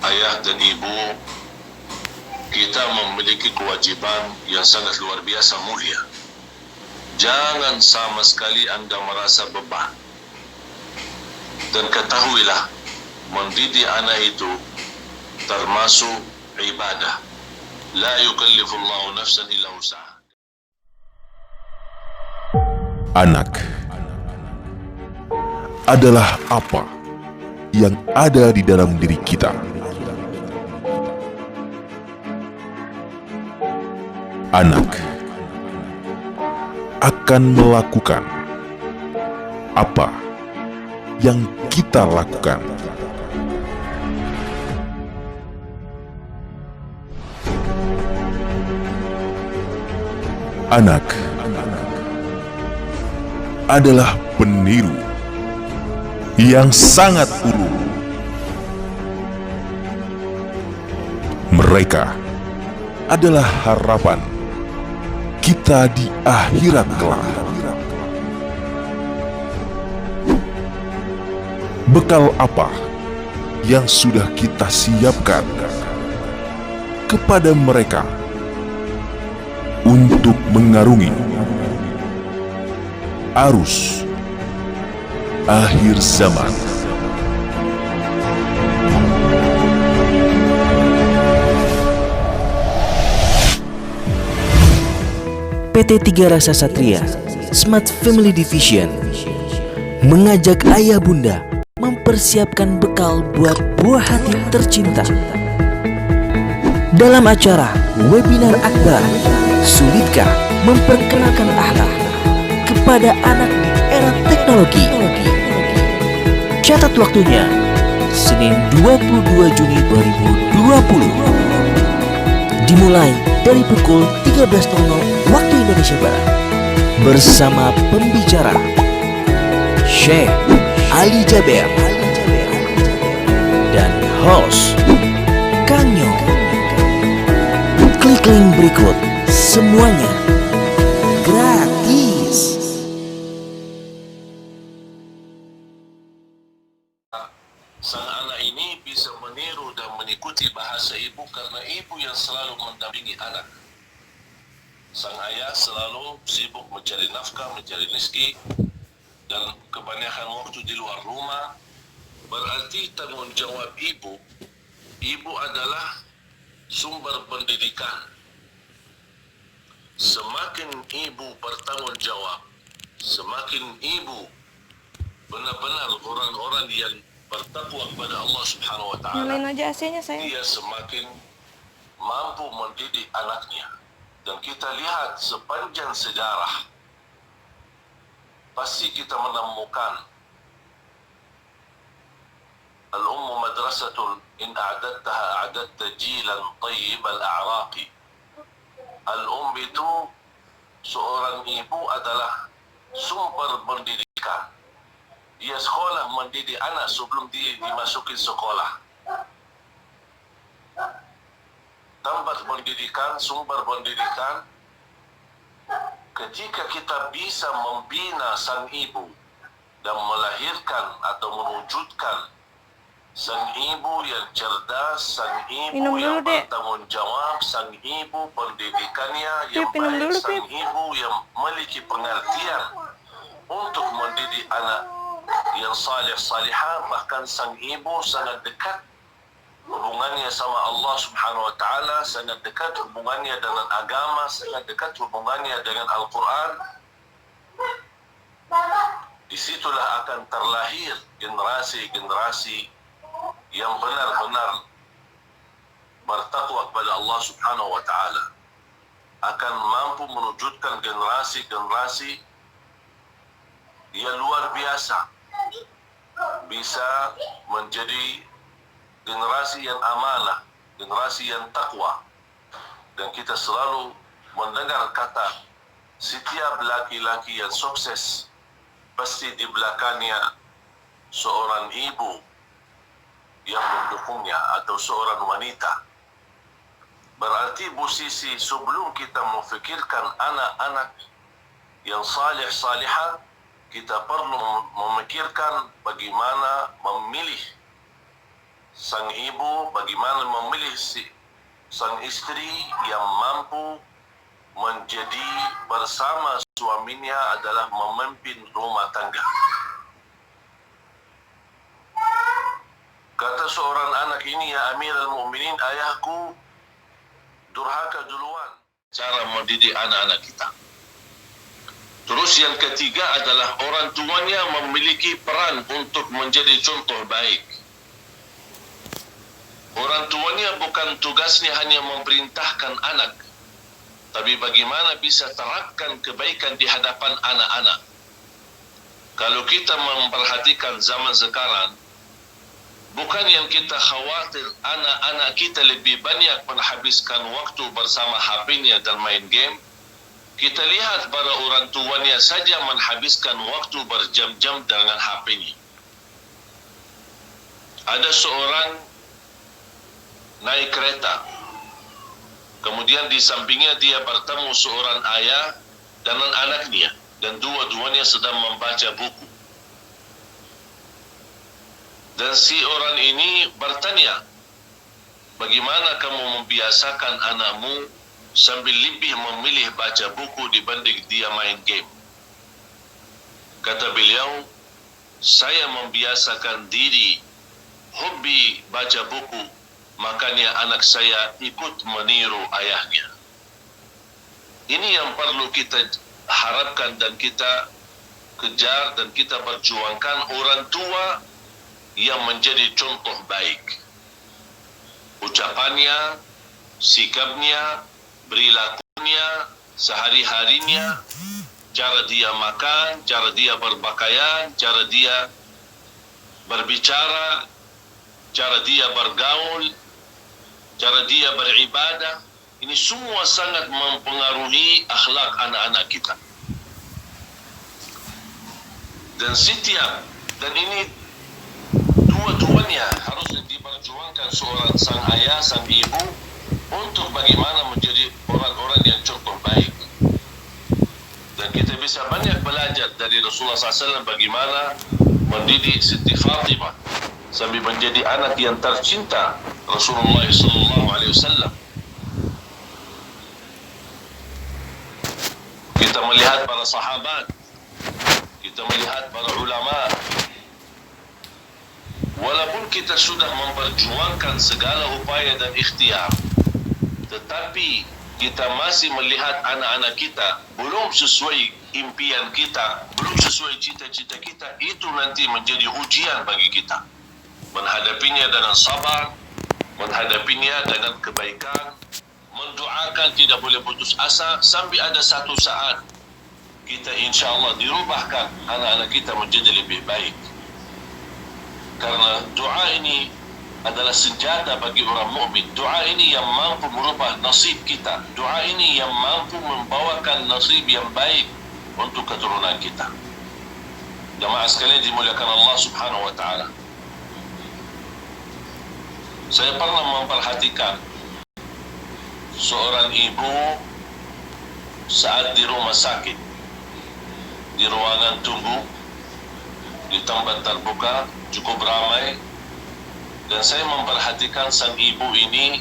ayah dan ibu, kita memiliki kewajiban yang sangat luar biasa mulia. Jangan sama sekali Anda merasa beban. Dan ketahuilah, mendidik anak itu termasuk ibadah. La yukallifullahu nafsan illa wus'aha. Anak adalah apa yang ada di dalam diri kita. Anak akan melakukan apa yang kita lakukan. Anak adalah peniru yang sangat ulung. Mereka adalah harapan kita di akhirat kelak. Bekal apa yang sudah kita siapkan kepada mereka untuk mengarungi arus akhir zaman? PT Tiga Rasa Satria Smart Family Division mengajak ayah bunda mempersiapkan bekal buat buah hati tercinta. Dalam acara webinar akbar, sulitkah memperkenalkan akhlak kepada anak di era teknologi? Catat waktunya, Senin 22 Juni 2020. Dimulai dari pukul 13.00 waktu Indonesia Barat. Bersama pembicara Syekh Ali Jaber dan host Kang Nyo. Klik link berikut, semuanya gratis. Sang anak ini bisa meniru dan mengikuti bahasa ibu karena ibu yang selalu mendampingi anak. Sang ayah selalu sibuk mencari nafkah, mencari rezeki, dan kebanyakan waktu di luar rumah. Berarti tanggung jawab ibu adalah sumber pendidikan. Semakin ibu bertanggung jawab, semakin ibu benar-benar orang-orang yang bertakwa kepada Allah Subhanahu wa Ta'ala, nyalain aja AC-nya sayang. dia semakin mampu mendidik anaknya. Dan kita lihat sepanjang sejarah, pasti kita menemukan al-ummu madrasatul in a'dadtaha a'dadta jilan tayyib al-a'raqi. Itu seorang ibu adalah sumber pendidikan. Dia sekolah mendidik anak sebelum dia dimasukin sekolah. Tempat pendidikan, sumber pendidikan. Ketika kita bisa membina sang ibu dan melahirkan atau mewujudkan sang ibu yang cerdas, sang ibu yang bertanggung jawab, sang ibu pendidikannya yang baik, sang ibu yang memiliki pengertian untuk mendidik anak yang salih salihah, bahkan sang ibu sangat dekat hubungannya sama Allah Subhanahu wa Ta'ala, sangat dekat hubungannya dengan agama, sangat dekat hubungannya dengan Al-Quran. Disitulah akan terlahir generasi-generasi yang benar-benar bertakwa kepada Allah Subhanahu wa Ta'ala, akan mampu mewujudkan generasi-generasi yang luar biasa, bisa menjadi generasi yang amanah, generasi yang takwa. Dan kita selalu mendengar kata, setiap laki-laki yang sukses pasti di belakangnya seorang ibu yang mendukungnya atau seorang wanita. Berarti posisi sebelum kita memfikirkan anak-anak yang salih salihah, kita perlu memikirkan bagaimana memilih sang ibu bagaimana memilih sang istri yang mampu menjadi bersama suaminya adalah memimpin rumah tangga. Kata seorang anak ini, ya Amirul Mukminin, ayahku durhaka duluan. Cara mendidik anak-anak kita. Terus yang ketiga adalah orang tuanya memiliki peran untuk menjadi contoh baik. Orang tuanya bukan tugasnya hanya memerintahkan anak, tapi bagaimana bisa terapkan kebaikan di hadapan anak-anak. Kalau kita memperhatikan zaman sekarang, bukan yang kita khawatir anak-anak kita lebih banyak menghabiskan waktu bersama HP-nya dan main game. Kita lihat para orang tuanya saja menghabiskan waktu berjam-jam dengan HP-nya. Ada seorang naik kereta, kemudian di sampingnya dia bertemu seorang ayah dan anaknya, dan dua-duanya sedang membaca buku. Dan si orang ini bertanya, bagaimana kamu membiasakan anakmu sambil lebih memilih baca buku dibanding dia main game? Kata beliau, saya membiasakan diri hobi baca buku, makanya anak saya ikut meniru ayahnya. Ini yang perlu kita harapkan dan kita kejar dan kita perjuangkan, orang tua yang menjadi contoh baik. Ucapannya, sikapnya, perilakunya, sehari-harinya, cara dia makan, cara dia berpakaian, cara dia berbicara, cara dia bergaul, cara dia beribadah, ini semua sangat mempengaruhi akhlak anak-anak kita. Dan setiap, dan ini dua-duanya harus diperjuangkan seorang sang ayah, sang ibu, untuk bagaimana menjadi orang-orang yang contoh baik. Dan kita bisa banyak belajar dari Rasulullah SAW bagaimana mendidik Siti Fatimah sampai menjadi anak yang tercinta Rasulullah SAW. Kita melihat para sahabat, kita melihat para ulama. Walaupun kita sudah memperjuangkan segala upaya dan ikhtiar, tetapi kita masih melihat anak-anak kita belum sesuai impian kita, belum sesuai cita-cita kita, itu nanti menjadi ujian bagi kita. Menghadapinya dengan sabar, menghadapinya dengan kebaikan, mendoakan tidak boleh putus asa, sampai ada satu saat kita insya Allah dirubahkan anak-anak kita menjadi lebih baik. Karena doa ini adalah senjata bagi orang mukmin. Doa ini yang mampu merubah nasib kita. Doa ini yang mampu membawakan nasib yang baik untuk keturunan kita. Jemaah sekalian dimuliakan Allah Subhanahu wa taala. Saya pernah memperhatikan seorang ibu saat di rumah sakit, di ruangan tunggu, di tempat terbuka, cukup ramai, dan saya memperhatikan sang ibu ini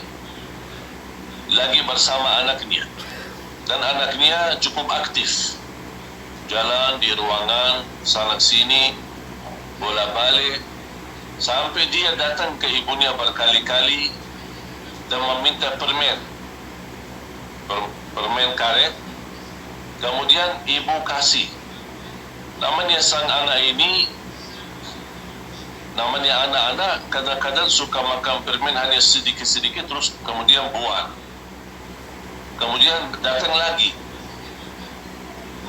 lagi bersama anaknya, dan anaknya cukup aktif, jalan di ruangan sana sini, bolak-balik, sampai dia datang ke ibunya berkali-kali dan meminta permen karet. Kemudian ibu kasih. Namanya sang anak ini, namanya anak-anak kadang-kadang suka makan permen hanya sedikit-sedikit terus kemudian buang. Kemudian datang lagi,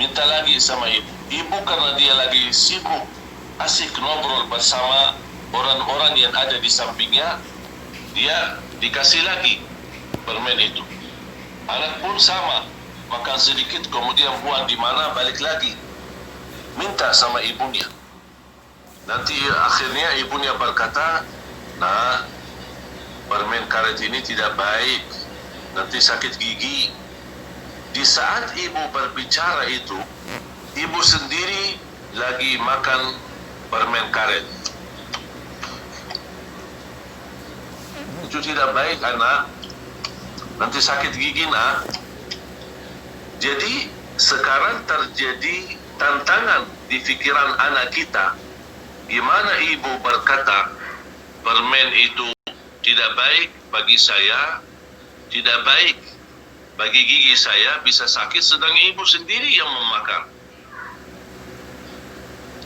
minta lagi sama ibu. Ibu karena dia lagi sibuk, asik ngobrol bersama orang-orang yang ada di sampingnya, dia dikasih lagi permen itu. Anak pun sama, makan sedikit kemudian buang di mana, balik lagi, minta sama ibunya. Nanti akhirnya ibunya berkata, nah, permen karet ini tidak baik, nanti sakit gigi. Di saat ibu berbicara itu, ibu sendiri lagi makan permen karet. Itu tidak baik anak. Nanti sakit gigi nak. Jadi sekarang terjadi tantangan di pikiran anak kita. Gimana ibu berkata permen itu tidak baik bagi saya, tidak baik bagi gigi saya, bisa sakit, sedang ibu sendiri yang memakan.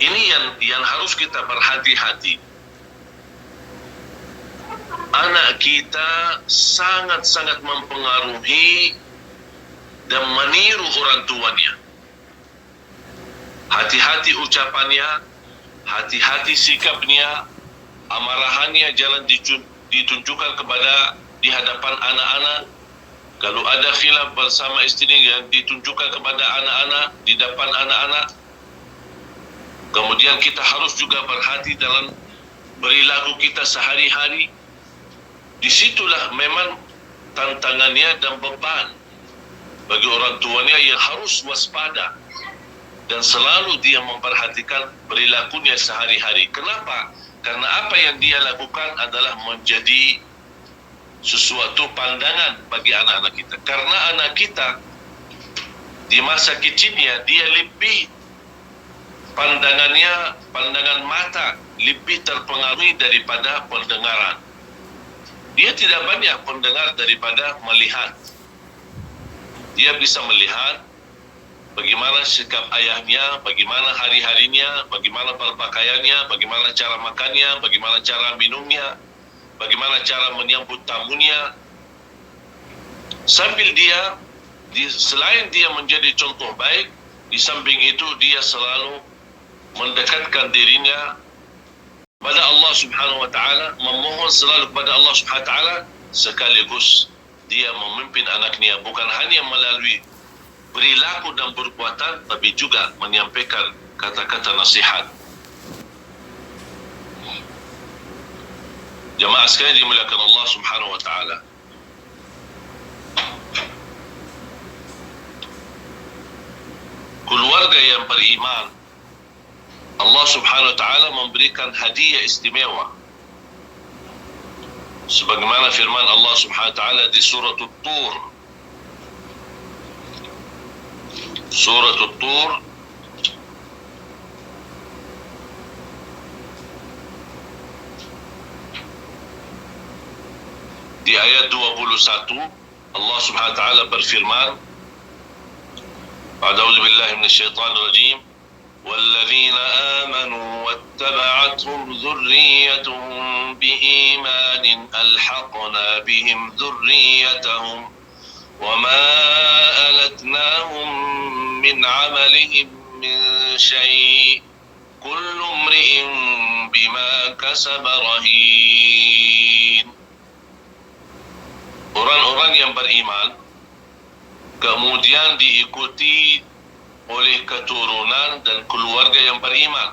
Ini yang harus kita berhati-hati. Anak kita sangat-sangat mempengaruhi dan meniru orang tuanya. Hati-hati ucapannya, hati-hati sikapnya, amarahannya jangan ditunjukkan kepada di hadapan anak-anak. Kalau ada khilaf bersama istrinya, ditunjukkan kepada anak-anak, di depan anak-anak. Kemudian kita harus juga berhati dalam perilaku kita sehari-hari. Disitulah memang tantangannya dan beban bagi orang tuanya yang harus waspada dan selalu dia memperhatikan perilakunya sehari-hari. Kenapa? Karena apa yang dia lakukan adalah menjadi sesuatu pandangan bagi anak-anak kita. Karena anak kita di masa kecilnya dia lebih pandangan mata lebih terpengaruhi daripada pendengaran. Dia tidak banyak pendengar daripada melihat. Dia bisa melihat bagaimana sikap ayahnya, bagaimana hari-harinya, bagaimana berpakaiannya, bagaimana cara makannya, bagaimana cara minumnya, bagaimana cara menyambut tamunya. Sambil dia, selain dia menjadi contoh baik, di samping itu dia selalu mendekatkan dirinya pada Allah Subhanahu wa taala, memohon selalu kepada Allah Subhanahu wa taala, sekaligus dia memimpin anaknya bukan hanya melalui perilaku dan perbuatan, tapi juga menyampaikan kata-kata nasihat. Jemaah sekalian dimuliakan Allah Subhanahu wa taala. Keluarga yang beriman, Allah Subhanahu wa taala memberikan hadiah istimewa. Sebagaimana firman Allah Subhanahu wa taala di surah At-Tur. Surah At-Tur di ayat 21, Allah Subhanahu wa taala berfirman, A'udzu billahi minasyaitonir rajim. والذين آمنوا واتبعتهم ذريتهم بإيمان ألحقنا بهم ذريتهم وما ألتناهم من عملهم من شيء كل امرئ بما كسب رهين. Orang-orang yang beriman kemudian diikuti oleh keturunan dan keluarga yang beriman,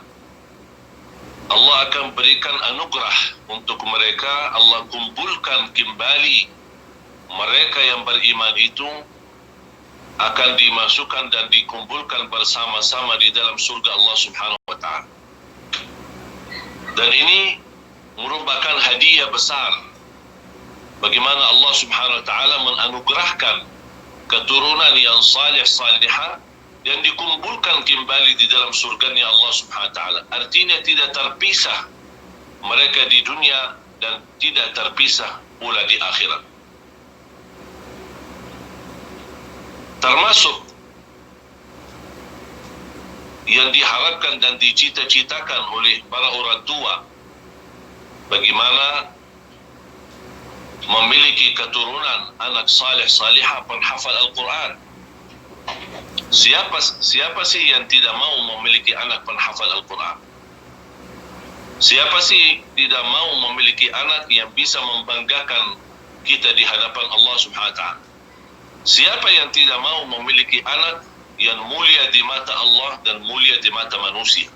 Allah akan berikan anugerah untuk mereka. Allah kumpulkan kembali mereka yang beriman itu, akan dimasukkan dan dikumpulkan bersama-sama di dalam surga Allah Subhanahu wa taala. Dan ini merupakan hadiah besar bagaimana Allah Subhanahu wa taala menganugerahkan keturunan yang salih-salihah dan dikumpulkan kembali di dalam surganya Allah Subhanahu wa taala. Artinya tidak terpisah mereka di dunia dan tidak terpisah pula di akhirat. Termasuk yang diharapkan dan dicita-citakan oleh para orang tua, bagaimana memiliki keturunan anak saleh-salihah penghafal Al-Quran. Siapa sih yang tidak mau memiliki anak penghafal Al-Quran? Siapa sih tidak mau memiliki anak yang bisa membanggakan kita di hadapan Allah Subhanahu wa taala? Siapa yang tidak mau memiliki anak yang mulia di mata Allah dan mulia di mata manusia?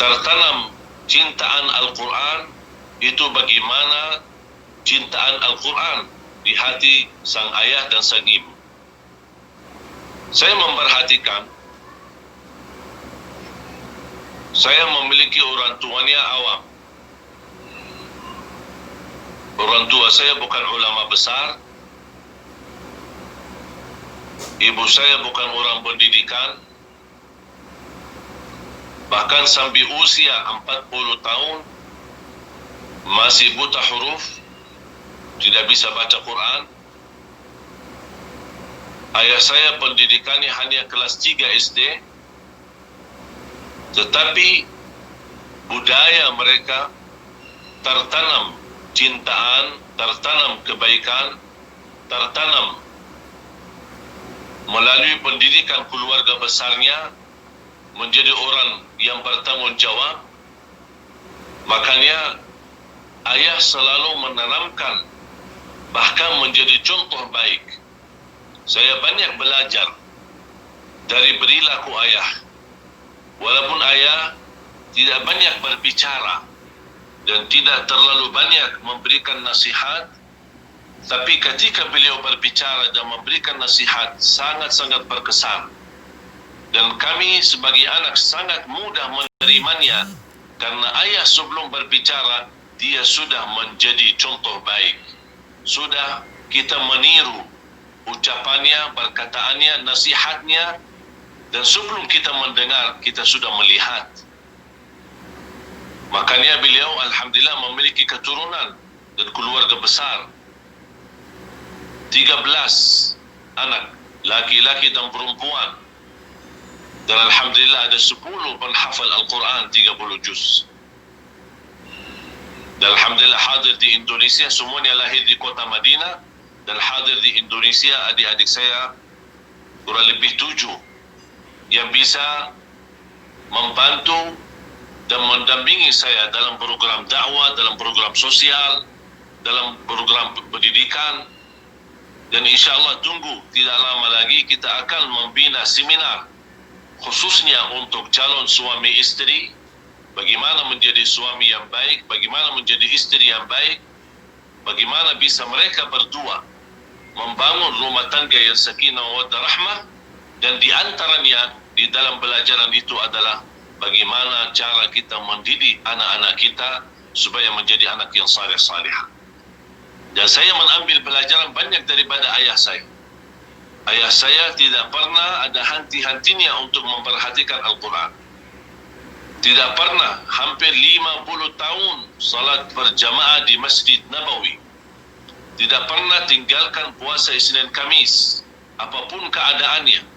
Tertanam cintaan Al-Quran itu bagaimana cintaan Al-Quran di hati sang ayah dan sang ibu. Saya memperhatikan Saya memiliki orang tuanya awam. Orang tua saya bukan ulama besar. Ibu saya bukan orang pendidikan. Bahkan sampai usia 40 tahun masih buta huruf, tidak bisa baca Quran. Ayah saya pendidikannya hanya kelas 3 SD, tetapi budaya mereka tertanam cintaan, tertanam kebaikan, tertanam melalui pendidikan keluarga besarnya menjadi orang yang bertanggung jawab. Makanya ayah selalu menanamkan, bahkan menjadi contoh baik. Saya banyak belajar dari perilaku ayah. Walaupun ayah tidak banyak berbicara dan tidak terlalu banyak memberikan nasihat, tapi ketika beliau berbicara dan memberikan nasihat sangat-sangat berkesan. Dan kami sebagai anak sangat mudah menerimanya, karena ayah sebelum berbicara dia sudah menjadi contoh baik. Sudah kita meniru ucapannya, perkataannya, nasihatnya, dan sebelum kita mendengar kita sudah melihat. Makanya beliau alhamdulillah memiliki keturunan dan keluarga besar. 13 anak, laki-laki dan perempuan. Dan alhamdulillah ada 10 penghafal Al-Quran 30 juz. Dan alhamdulillah hadir di Indonesia, semuanya lahir di kota Madinah, dan hadir di Indonesia adik-adik saya kurang lebih 7 yang bisa membantu dan mendampingi saya dalam program dakwah, dalam program sosial, dalam program pendidikan. Dan insyaAllah tunggu tidak lama lagi kita akan membina seminar khususnya untuk calon suami istri, bagaimana menjadi suami yang baik, bagaimana menjadi istri yang baik, bagaimana bisa mereka berdua membangun rumah tangga yang sakinah wa rahmah. Dan di antaranya di dalam pelajaran itu adalah bagaimana cara kita mendidik anak-anak kita supaya menjadi anak yang saleh-salihah. Dan saya mengambil pelajaran banyak daripada ayah saya. Ayah saya tidak pernah ada henti-hentinya untuk memperhatikan Al-Quran. Tidak pernah hampir 50 tahun salat berjamaah di Masjid Nabawi. Tidak pernah tinggalkan puasa Isnin Kamis, apapun keadaannya.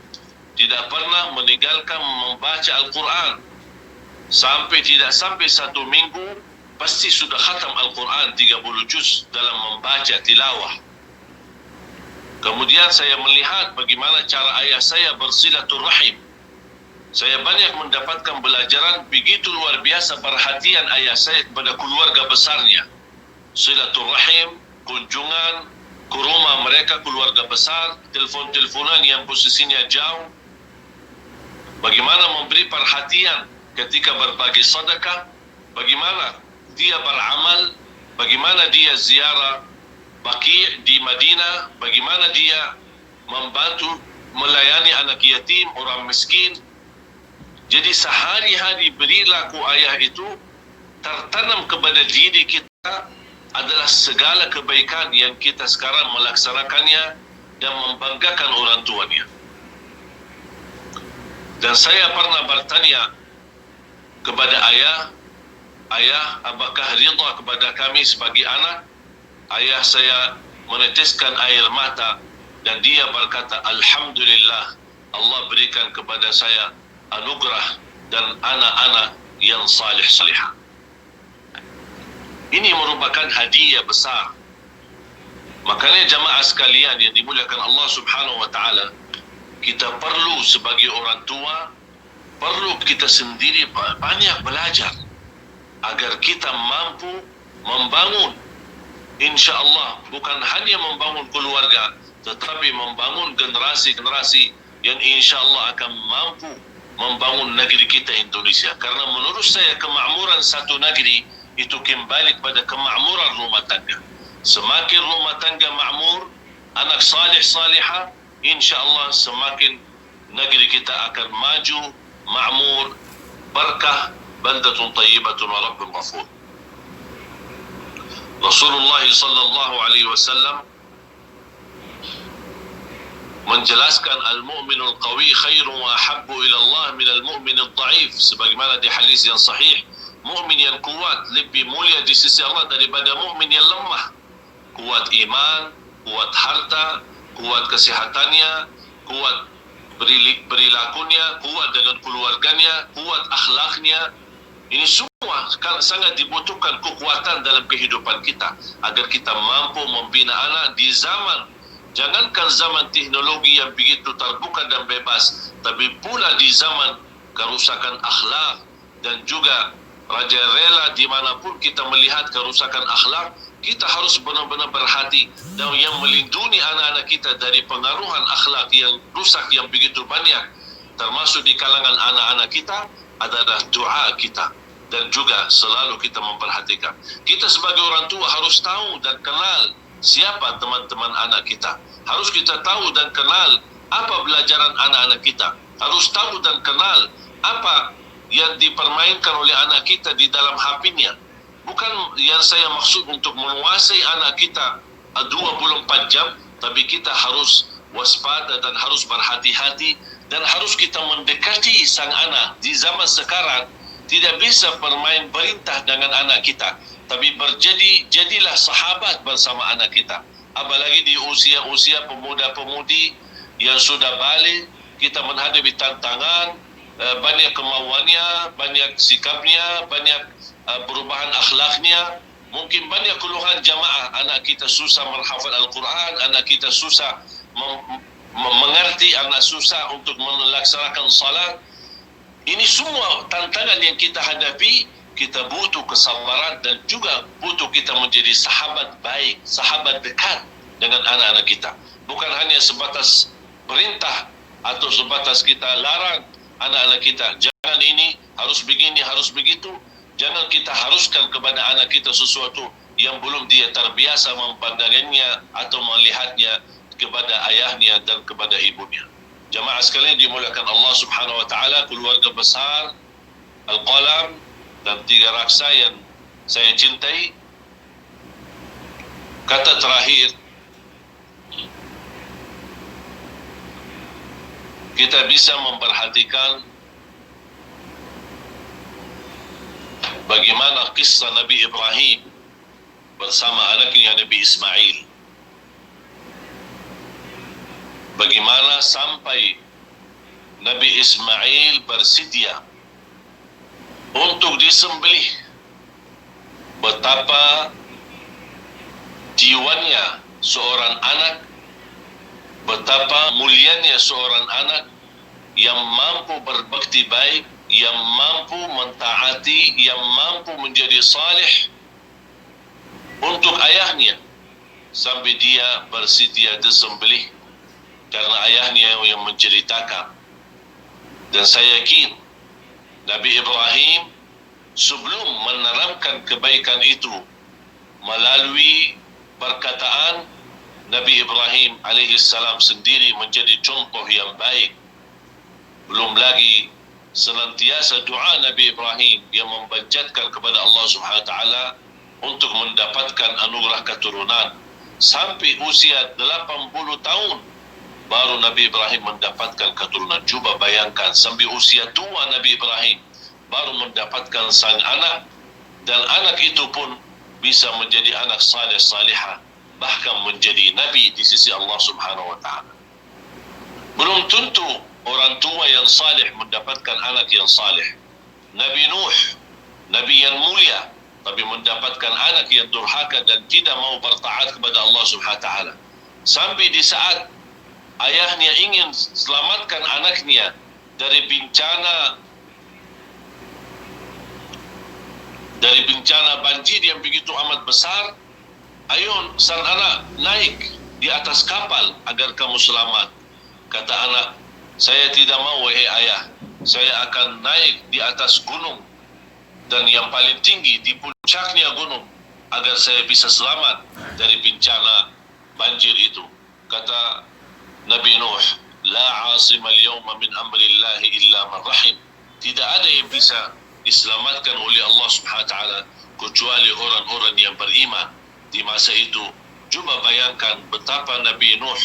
Tidak pernah meninggalkan membaca Al-Quran. Tidak sampai 1 minggu, pasti sudah khatam Al-Quran 30 juz dalam membaca tilawah. Kemudian saya melihat bagaimana cara ayah saya bersilaturrahim. Saya banyak mendapatkan pelajaran begitu luar biasa perhatian ayah saya kepada keluarga besarnya. Silaturrahim, kunjungan ke rumah mereka, keluarga besar, telefon-teleponan yang posisinya jauh. Bagaimana memberi perhatian ketika berbagi sedekah, bagaimana dia beramal, bagaimana dia ziarah Baqi' di Madinah, bagaimana dia membantu melayani anak yatim, orang miskin. Jadi sehari-hari perilaku ayah itu tertanam kepada diri kita adalah segala kebaikan yang kita sekarang melaksanakannya dan membanggakan orang tuanya. Dan saya pernah bertanya kepada ayah, apakah ridha kepada kami sebagai anak? Ayah saya meneteskan air mata dan dia berkata, alhamdulillah, Allah berikan kepada saya anugerah dan anak-anak yang salih-salihah. Ini merupakan hadiah besar. Makanya jamaah sekalian yang dimuliakan Allah Subhanahu wa taala, kita perlu sebagai orang tua, perlu kita sendiri banyak belajar agar kita mampu membangun, insya-Allah, bukan hanya membangun keluarga, tetapi membangun generasi-generasi yang insya-Allah akan mampu membangun negeri kita Indonesia. Karena menurut saya kemakmuran satu negeri itu kembali kepada kemakmuran rumah tangga. Semakin rumah tangga makmur, anak salih-salihah, insya-Allah semakin negeri kita akan maju, makmur, berkah, baldatun tayyibatun wa rabbun ghafur. Rasulullah sallallahu alaihi wasallam menjelaskan al-mu'minul qawi khairun wa ahabbu ila Allah min al-mu'min al-dha'if, sebagaimana di hadis yang sahih, mukmin yang kuat lebih mulia di sisi Allah daripada mukmin yang lemah. Kuat iman, kuat harta, kuat kesehatannya, kuat perilakunya, kuat dengan keluarganya, kuat akhlaknya. Ini semua sangat dibutuhkan kekuatan dalam kehidupan kita agar kita mampu membina anak di zaman, jangankan zaman teknologi yang begitu terbuka dan bebas, tapi pula di zaman kerusakan akhlak dan juga rajalela dimanapun kita melihat kerusakan akhlak, kita harus benar-benar berhati dan yang melindungi anak-anak kita dari pengaruhan akhlak yang rusak yang begitu banyak, termasuk di kalangan anak-anak kita, adalah doa kita. Dan juga selalu kita memperhatikan. Kita sebagai orang tua harus tahu dan kenal siapa teman-teman anak kita. Harus kita tahu dan kenal apa pelajaran anak-anak kita. Harus tahu dan kenal apa yang dipermainkan oleh anak kita di dalam HP-nya. Bukan yang saya maksud untuk menguasai anak kita 24 jam, tapi kita harus waspada dan harus berhati-hati dan harus kita mendekati sang anak. Di zaman sekarang tidak bisa bermain berintah dengan anak kita, tapi jadilah sahabat bersama anak kita. Apalagi di usia-usia pemuda-pemudi yang sudah balik, kita menghadapi tantangan, banyak kemauannya, banyak sikapnya, banyak perubahan akhlaknya. Mungkin banyak keluhan jamaah, anak kita susah menghafal Al-Quran, anak kita susah mengerti, anak susah untuk melaksanakan salat. Ini semua tantangan yang kita hadapi. Kita butuh kesabaran dan juga butuh kita menjadi sahabat baik, sahabat dekat dengan anak-anak kita. Bukan hanya sebatas perintah atau sebatas kita larang anak-anak kita, jangan ini, harus begini, harus begitu. Jangan kita haruskan kepada anak kita sesuatu yang belum dia terbiasa memandangnya atau melihatnya kepada ayahnya dan kepada ibunya. Jamaah sekalian dimuliakan Allah Subhanahu wa taala, keluarga besar Al-Qalam dan 3 raksa yang saya cintai. Kata terakhir, kita bisa memperhatikan bagaimana kisah Nabi Ibrahim bersama anaknya Nabi Ismail. Bagaimana sampai Nabi Ismail bersedia untuk disembelih. Betapa jiwanya seorang anak, betapa mulianya seorang anak yang mampu berbakti baik, yang mampu mentaati, yang mampu menjadi saleh untuk ayahnya, sampai dia bersedia disembelih karena ayahnya yang menceritakan. Dan saya yakin Nabi Ibrahim sebelum menerangkan kebaikan itu melalui perkataan, Nabi Ibrahim alaihissalam sendiri menjadi contoh yang baik. Belum lagi senantiasa doa Nabi Ibrahim yang memanjatkan kepada Allah Subhanahu wa taala untuk mendapatkan anugerah keturunan. Sampai usia 80 tahun baru Nabi Ibrahim mendapatkan keturunan. Cuba bayangkan, sampai usia tua Nabi Ibrahim baru mendapatkan sang anak, dan anak itu pun bisa menjadi anak saleh salihah, bahkan menjadi nabi di sisi Allah Subhanahu wa taala. Belum tentu orang tua yang saleh mendapatkan anak yang saleh. Nabi Nuh, nabi yang mulia, tapi mendapatkan anak yang durhaka dan tidak mau bertaat kepada Allah Subhanahu wa taala. Sampai di saat ayahnya ingin selamatkan anaknya dari bencana banjir yang begitu amat besar. Ayo sang anak naik di atas kapal agar kamu selamat. Kata anak, saya tidak mau wahai ayah, saya akan naik di atas gunung dan yang paling tinggi di puncaknya gunung agar saya bisa selamat dari bencana banjir itu. Kata Nabi Nuh, la asima al-yawma min amrillahi illa man rahim. Tidak ada yang bisa diselamatkan oleh Allah Subhanahu Wa Taala kecuali orang-orang yang beriman. Di masa itu, cuba bayangkan betapa Nabi Nuh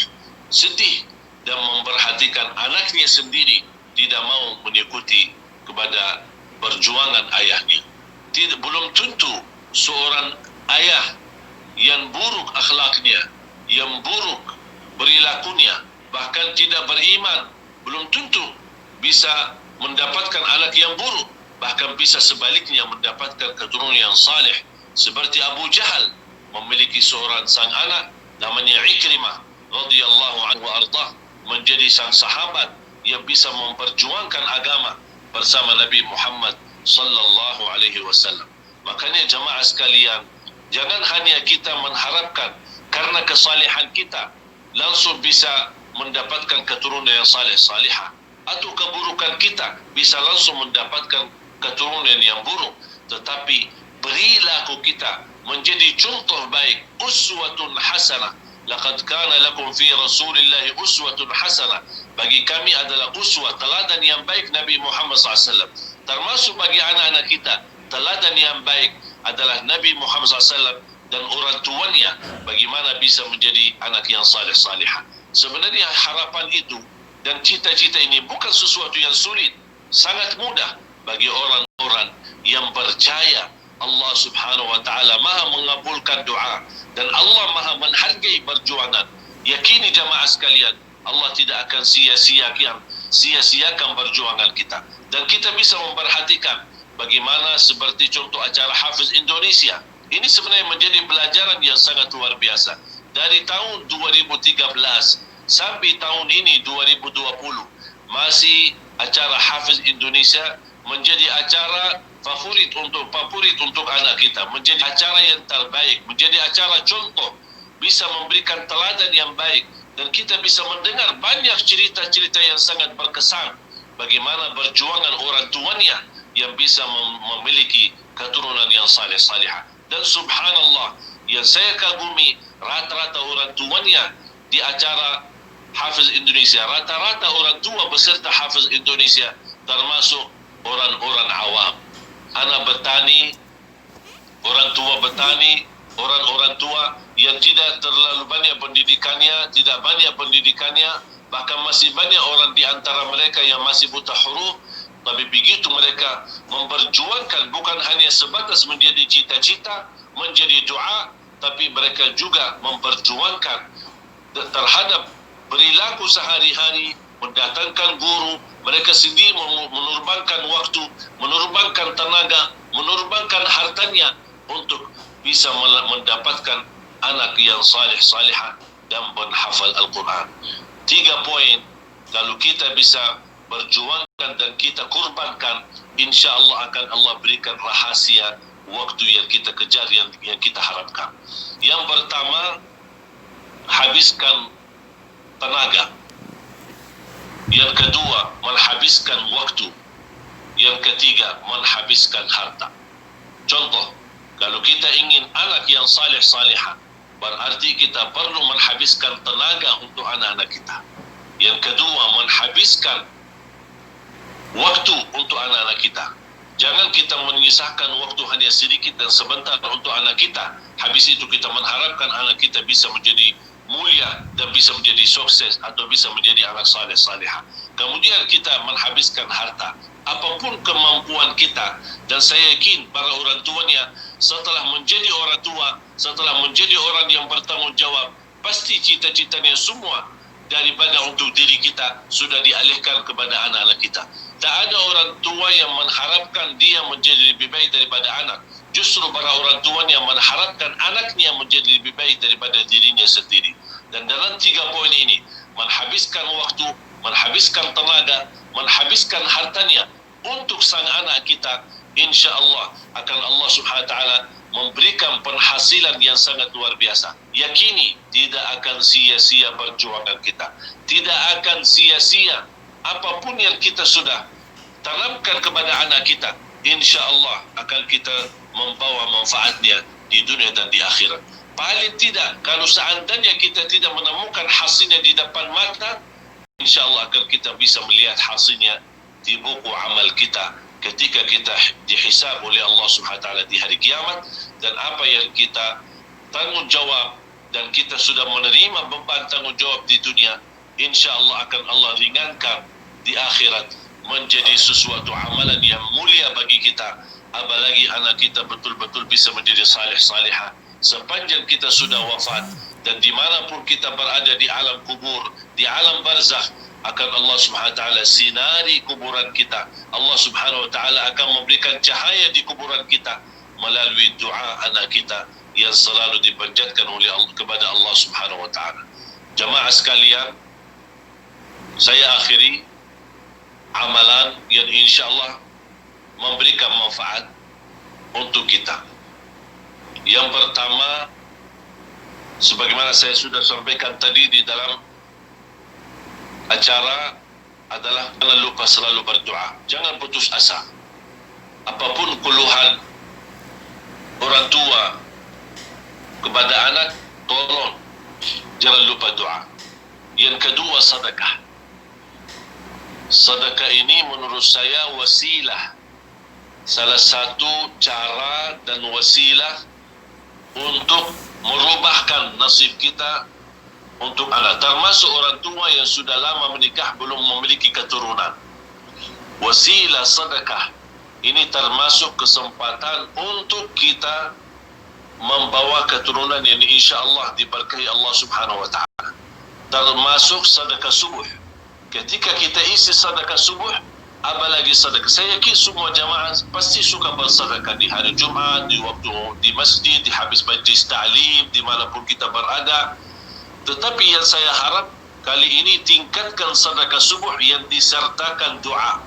sedih dan memperhatikan anaknya sendiri tidak mau mengikuti kepada perjuangan ayahnya. Belum tentu seorang ayah yang buruk akhlaknya, yang buruk perilakunya, bahkan tidak beriman, belum tentu bisa mendapatkan anak yang buruk, bahkan bisa sebaliknya mendapatkan keturunan yang saleh. Seperti Abu Jahal memiliki seorang sang anak namanya Ikrimah radhiyallahu anhu wa ardah, menjadi sang sahabat yang bisa memperjuangkan agama bersama Nabi Muhammad sallallahu alaihi wasallam. Makanya jemaah sekalian, jangan hanya kita mengharapkan karena kesalehan kita langsung bisa mendapatkan keturunan yang saleh salihah, atau keburukan kita bisa langsung mendapatkan keturunan yang buruk, tetapi perilaku kita menjadi contoh baik, uswatun hasanah. Laqad kana lakum fi Rasulillahi uswatun hasanah. Bagi kami adalah uswah, teladan yang baik Nabi Muhammad SAW. Termasuk bagi anak-anak kita, teladan yang baik adalah Nabi Muhammad SAW dan orang tuanya, bagaimana bisa menjadi anak yang saleh salihah. Sebenarnya harapan itu dan cita-cita ini bukan sesuatu yang sulit, sangat mudah bagi orang-orang yang percaya Allah Subhanahu Wa Taala Maha mengabulkan doa dan Allah Maha menghargai perjuangan. Yakini jemaah sekalian, Allah tidak akan sia-siakan perjuangan kita. Dan kita bisa memperhatikan bagaimana seperti contoh acara Hafiz Indonesia. Ini sebenarnya menjadi pelajaran yang sangat luar biasa. Dari tahun 2013 sampai tahun ini 2020, masih acara Hafiz Indonesia menjadi acara favorit untuk anak kita, menjadi acara yang terbaik, menjadi acara contoh, bisa memberikan teladan yang baik, dan kita bisa mendengar banyak cerita-cerita yang sangat berkesan bagaimana perjuangan orang tuanya yang bisa memiliki keturunan yang saleh salihah. Dan subhanallah, yang saya kagumi, rata-rata orang tuanya di acara Hafiz Indonesia, rata-rata orang tua beserta Hafiz Indonesia termasuk orang-orang awam, anak bertani, orang tua yang tidak terlalu banyak pendidikannya, bahkan masih banyak orang di antara mereka yang masih buta huruf. Tapi begitu mereka memperjuangkan, bukan hanya sebatas menjadi cita-cita, menjadi doa, tapi mereka juga memperjuangkan terhadap perilaku sehari-hari, mendatangkan guru, mereka sendiri menurbankan waktu, menurbankan tenaga, menurbankan hartanya untuk bisa mendapatkan anak yang saleh salihah dan penghafal Al-Quran. 3 poin, kalau kita bisa berjuangkan dan kita kurbankan, insya Allah akan Allah berikan rahasia waktu yang kita kejar, yang kita harapkan. Yang pertama, habiskan tenaga. Yang kedua, menghabiskan waktu. Yang ketiga, menghabiskan harta. Contoh, kalau kita ingin anak yang saleh salihah, berarti kita perlu menghabiskan tenaga untuk anak-anak kita. Yang kedua, menghabiskan waktu untuk anak-anak kita. Jangan kita menyisahkan waktu hanya sedikit dan sebentar untuk anak kita. Habis itu kita mengharapkan anak kita bisa menjadi mulia dan bisa menjadi sukses atau bisa menjadi anak saleh salihah. Kemudian kita menghabiskan harta, apapun kemampuan kita. Dan saya yakin para orang tuanya setelah menjadi orang tua, setelah menjadi orang yang bertanggung jawab, pasti cita-citanya semua daripada untuk diri kita sudah dialihkan kepada anak-anak kita. Tak ada orang tua yang mengharapkan dia menjadi lebih baik daripada anak. Justru para orang tuanya mengharapkan anaknya menjadi lebih baik daripada dirinya sendiri. Dan dalam 3 poin ini, menghabiskan waktu, menghabiskan tenaga, menghabiskan hartanya untuk sang anak kita, insya Allah akan Allah Subhanahu Wa Taala memberikan penghasilan yang sangat luar biasa. Yakini tidak akan sia-sia perjuangan kita, tidak akan sia-sia apapun yang kita sudah tanamkan kepada anak kita. Insya Allah akan kita membawa manfaatnya di dunia dan di akhirat. Paling tidak, kalau seandainya kita tidak menemukan hasilnya di depan mata, insya Allah akan kita bisa melihat hasilnya di buku amal kita ketika kita dihisab oleh Allah Subhanahu wa taala di hari kiamat, dan apa yang kita tanggungjawab dan kita sudah menerima beban tanggungjawab di dunia, insya-Allah akan Allah ringankan di akhirat menjadi sesuatu amalan yang mulia bagi kita. Apalagi anak kita betul-betul bisa menjadi salih-salihah sepanjang kita sudah wafat, dan dimanapun kita berada di alam kubur, di alam barzakh, akan Allah Subhanahu wa taala sinari kuburan kita. Allah Subhanahu wa taala akan memberikan cahaya di kuburan kita melalui doa anak kita yang selalu dipanjatkan oleh Allah kepada Allah Subhanahu wa taala. Jemaah sekalian, saya akhiri amalan yang insya-Allah memberikan manfaat untuk kita. Yang pertama, sebagaimana saya sudah sampaikan tadi di dalam acara, adalah jangan lupa selalu berdoa. Jangan putus asa. Apapun keluhan orang tua kepada anak, tolong jangan lupa doa. Yang kedua, sedekah. Sedekah ini menurut saya wasilah, salah satu cara dan wasilah untuk merubahkan nasib kita untuk anak, termasuk orang tua yang sudah lama menikah belum memiliki keturunan. Wasilah sedekah ini termasuk kesempatan untuk kita membawa keturunan yang insya-Allah diberkahi Allah Subhanahu wa taala. Termasuk sedekah subuh. Ketika kita isi sedekah subuh, apalagi sedekah. Saya yakin semua jamaah pasti suka bersedekah di hari Jumat, di waktu di masjid, di habis majlis ta'lim, dimanapun kita berada. Tetapi yang saya harap kali ini tingkatkan sedekah subuh yang disertakan doa.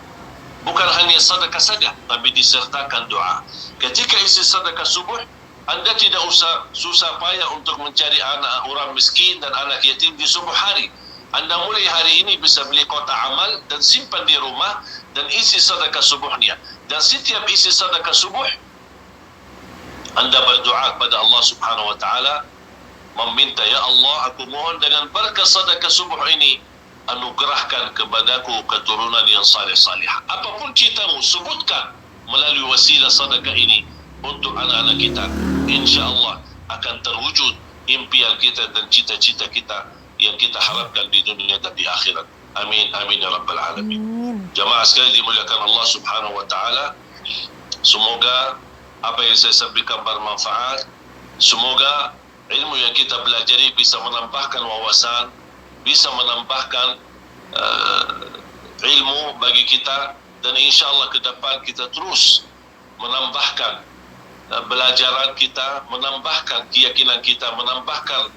Bukan hanya sedekah saja, tapi disertakan doa. Ketika isi sedekah subuh, Anda tidak usah susah payah untuk mencari anak orang miskin dan anak yatim di subuh hari. Anda mulai hari ini bisa beli kotak amal dan simpan di rumah dan isi sedekah subuhnya. Dan setiap isi sedekah subuh, Anda berdoa kepada Allah Subhanahu wa taala, meminta, ya Allah, aku mohon dengan berkah sedekah subuh ini, anugerahkan kepadaku keturunan yang saleh-salihah. Apapun citamu, sebutkan melalui wasilah sedekah ini untuk anak-anak kita. Insya-Allah akan terwujud impian kita dan cita-cita kita yang kita harapkan di dunia dan di akhirat. Amin, amin ya rabbal alamin. Jamaah sekalian dimuliakan Allah Subhanahu wa taala, semoga apa yang saya sampaikan bermanfaat. Semoga ilmu yang kita pelajari bisa menambahkan wawasan, bisa menambahkan ilmu bagi kita, dan insya-Allah ke depan kita terus menambahkan belajaran kita, menambahkan keyakinan kita, menambahkan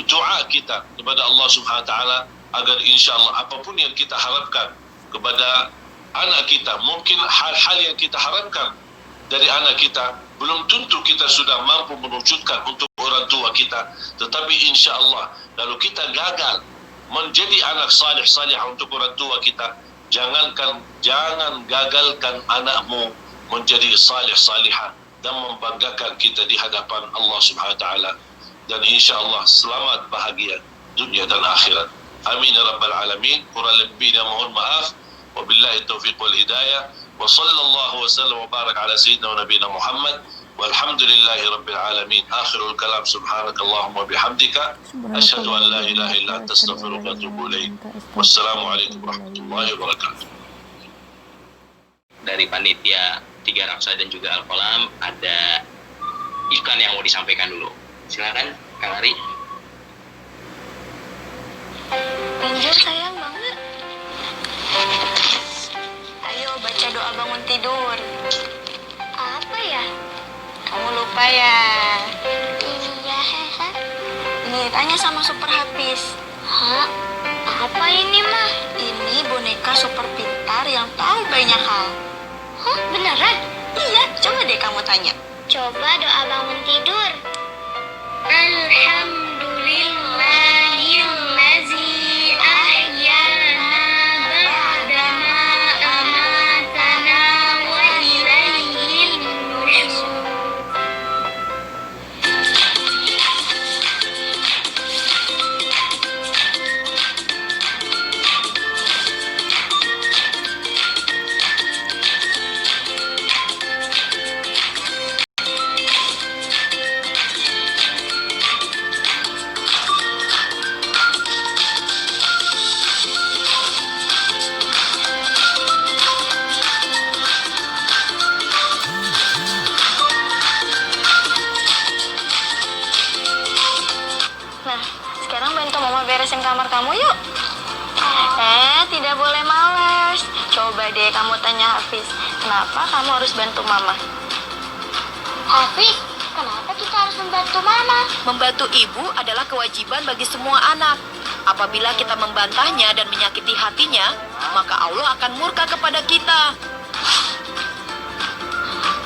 doa kita kepada Allah Subhanahu wa taala agar insya-Allah apapun yang kita harapkan kepada anak kita, mungkin hal-hal yang kita harapkan dari anak kita belum tentu kita sudah mampu mewujudkan untuk orang tua kita, tetapi insya-Allah kalau kita gagal menjadi anak salih-salih untuk orang tua kita, jangan gagalkan anakmu menjadi salih-salihah dan membanggakan kita di hadapan Allah Subhanahu wa taala, dan insya-Allah selamat bahagia dunia dan akhirat. Amin ya rabbal alamin. Kurang lebihnya mohon maaf. Wabillahi taufiq wal hidayah. Wa sallallahu wa sallam wa barak ala sayyidina wa nabiyina Muhammad. Walhamdulillahi rabbil alamin. Akhirul kalam, subhanakallahumma bihamdika asyhadu an la ilaha illa anta astaghfiruka wa atubu ilaik. Wassalamualaikum warahmatullahi wabarakatuh. Dari panitia Tiga Raksa dan juga Al-Qalam ada iklan yang mau disampaikan dulu. Silakan Kang Ari. Angel sayang banget. Ayo baca doa bangun tidur. Apa ya? Kamu lupa ya? Iya, hehe. Nih, tanya sama Super Hafiz. Hah? Apa ini mah? Ini boneka super pintar yang tahu banyak hal. Hah? Beneran? Iya, coba deh kamu tanya. Coba doa bangun tidur. Alhamdulillahillazi ahyana ba'dama amatana wa ilaihin nusyur. beresin kamar kamu yuk. Tidak boleh malas. Coba deh kamu tanya Hafiz, kenapa kamu harus bantu mama? Hafiz, kenapa kita harus membantu mama? Membantu ibu adalah kewajiban bagi semua anak. Apabila kita membantahnya dan menyakiti hatinya, maka Allah akan murka kepada kita.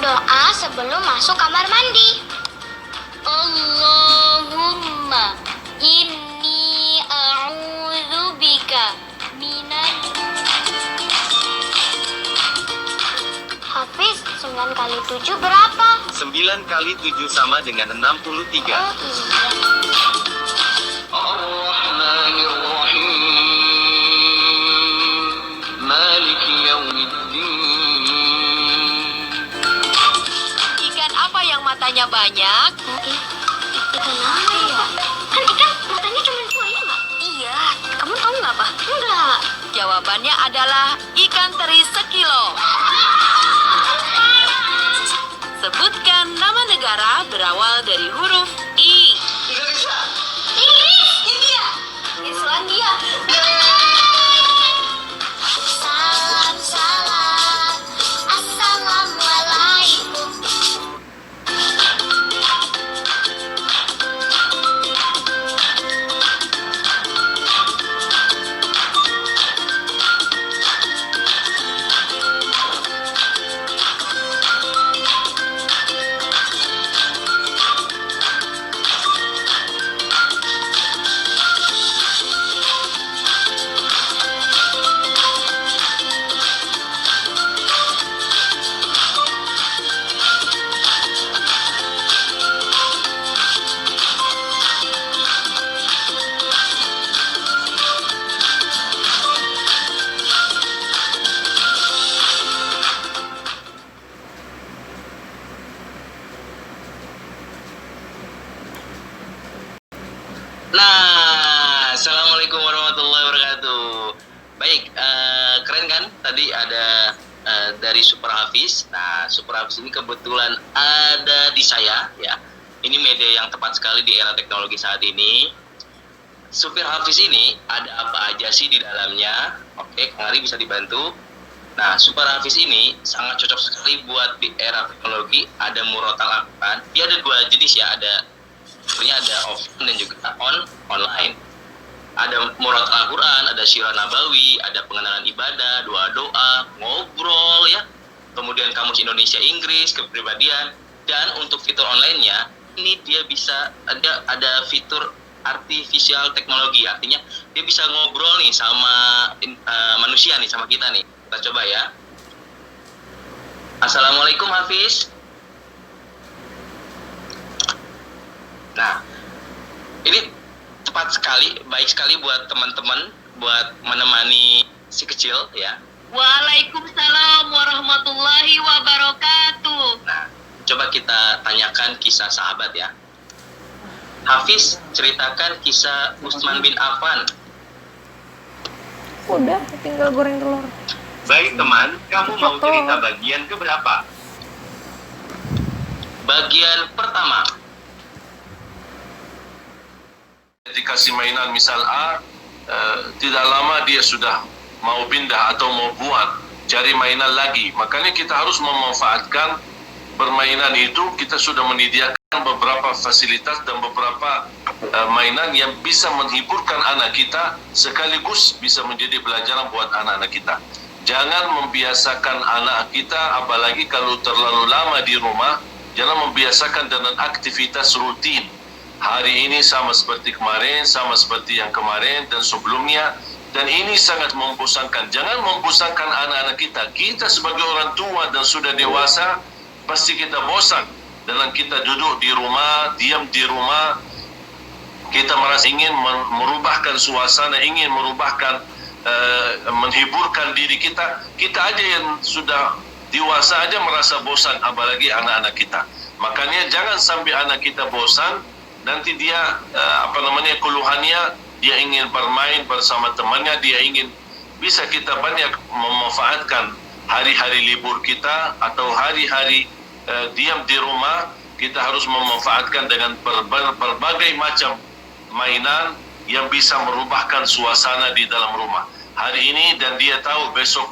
Doa sebelum masuk kamar mandi. Allahumma inni a'udzubika minan. Hafiz, 9 kali 7 berapa? 9 kali 7 sama dengan 63. Oh iya. Ar-Rahmanir-Rahim Maliki Yaumiddin. Ikan apa yang matanya banyak? Ikan apa ya? Kan ikan matanya cuma 2 ya nggak? Iya, kamu tahu nggak apa? Enggak. Jawabannya adalah ikan teri sekilo. Sebutkan nama negara berawal dari huruf I. Inggris, India, Islandia. Salam, salam, assalamualaikum. Nah, assalamualaikum warahmatullahi wabarakatuh. Baik, keren kan? Tadi ada dari Super Hafiz. Nah, Super Hafiz ini kebetulan ada di saya, ya. Ini media yang tepat sekali di era teknologi saat ini. Super Hafiz ini ada apa aja sih di dalamnya? Oke, Kang Ari bisa dibantu. Nah, Super Hafiz ini sangat cocok sekali buat di era teknologi. Ada murotal Al-Quran. Dia ada 2 jenis ya, sebenarnya ada offline dan juga online. Ada murotal Al-Quran, ada sirah nabawi, ada pengenalan ibadah, doa-doa, ngobrol ya. Kemudian kamus Indonesia Inggris, kepribadian. Dan untuk fitur online-nya, ini dia bisa ada fitur artificial teknologi, artinya dia bisa ngobrol nih sama manusia nih, sama kita nih. Kita coba ya. Assalamualaikum Hafiz. Nah, ini tepat sekali, baik sekali buat teman-teman, buat menemani si kecil ya. Waalaikumsalam warahmatullahi wabarakatuh. Nah, coba kita tanyakan kisah sahabat ya. Hafiz, ceritakan kisah Utsman bin Affan. Udah, tinggal goreng telur. Baik teman, kamu mau cerita bagian keberapa? Bagian pertama. Dikasih mainan misal A, tidak lama dia sudah mau pindah atau mau buat cari mainan lagi. Makanya kita harus memanfaatkan permainan itu. Kita sudah menyediakan beberapa fasilitas dan beberapa mainan yang bisa menghiburkan anak kita sekaligus bisa menjadi pelajaran buat anak-anak kita. Jangan membiasakan anak kita, apalagi kalau terlalu lama di rumah, jangan membiasakan dengan aktivitas rutin. Hari ini sama seperti kemarin, sama seperti yang kemarin dan sebelumnya, dan ini sangat membosankan. Jangan membosankan anak-anak kita. Kita sebagai orang tua dan sudah dewasa, pasti kita bosan dengan kita duduk di rumah, diam di rumah. Kita merasa ingin merubahkan suasana, ingin merubahkan, menghiburkan diri kita. Kita aja yang sudah dewasa aja merasa bosan, apalagi anak-anak kita. Makanya jangan sampai anak kita bosan. Nanti dia keluhannya, dia ingin bermain bersama temannya, dia ingin bisa kita banyak memanfaatkan hari-hari libur kita atau hari-hari diam di rumah. Kita harus memanfaatkan dengan berbagai macam mainan yang bisa merubahkan suasana di dalam rumah hari ini, dan dia tahu besok